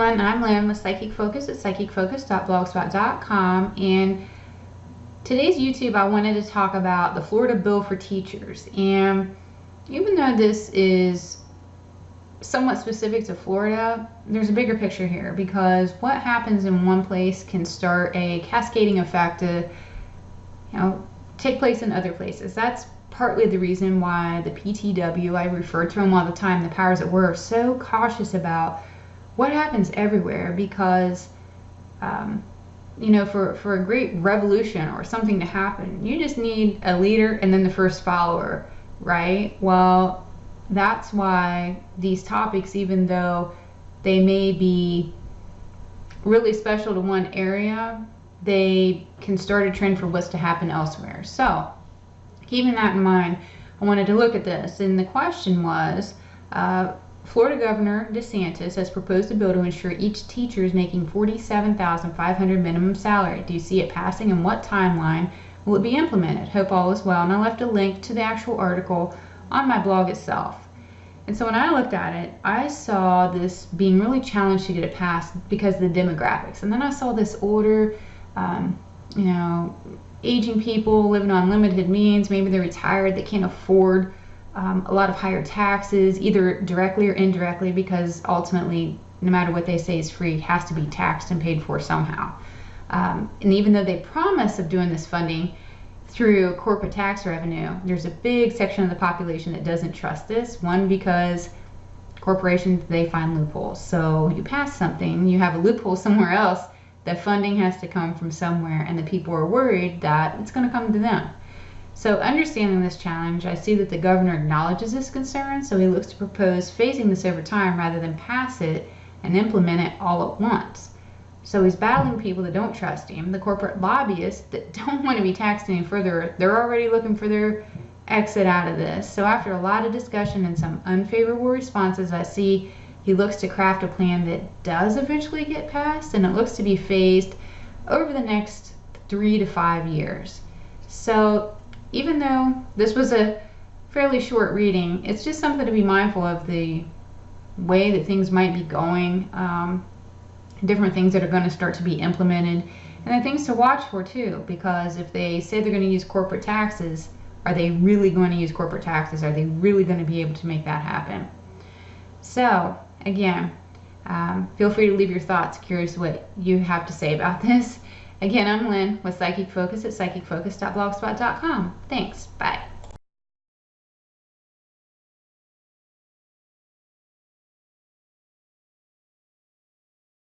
everyone, I'm Lynn with Psychic Focus at psychicfocus.blogspot.com, and today's YouTube I wanted to talk about the Florida bill for teachers. And even though this is somewhat specific to Florida, there's a bigger picture here, because what happens in one place can start a cascading effect to take place in other places. That's partly the reason why the PTW, I refer to them all the time, the powers that were, are so cautious about what happens everywhere, because for a great revolution or something to happen, you just need a leader and then the first follower, right? Well, that's why these topics, even though they may be really special to one area, they can start a trend for what's to happen elsewhere. So keeping that in mind, I wanted to look at this, and the question was, Florida Governor DeSantis has proposed a bill to ensure each teacher is making $47,500 minimum salary. Do you see it passing, and what timeline will it be implemented? Hope all is well. And I left a link to the actual article on my blog itself. And so when I looked at it, I saw this being really challenged to get it passed because of the demographics. And then I saw this older, aging people living on limited means. Maybe they're retired, they can't afford a lot of higher taxes, either directly or indirectly, because ultimately, no matter what they say is free, it has to be taxed and paid for somehow. And even though they promise of doing this funding through corporate tax revenue, there's a big section of the population that doesn't trust this. One, because corporations, they find loopholes. So you pass something, you have a loophole somewhere else, the funding has to come from somewhere, and the people are worried that it's going to come to them. So understanding this challenge, I see that the governor acknowledges this concern, so he looks to propose phasing this over time rather than pass it and implement it all at once. So he's battling people that don't trust him, the corporate lobbyists that don't want to be taxed any further. They're already looking for their exit out of this. So after a lot of discussion and some unfavorable responses, I see he looks to craft a plan that does eventually get passed, and it looks to be phased over the next 3 to 5 years. So even though this was a fairly short reading, it's just something to be mindful of, the way that things might be going, different things that are going to start to be implemented, and the things to watch for too, because if they say they're going to use corporate taxes, are they really going to use corporate taxes? Are they really going to be able to make that happen? So again, feel free to leave your thoughts. Curious what you have to say about this. Again, I'm Lynn with Psychic Focus at psychicfocus.blogspot.com. Thanks. Bye.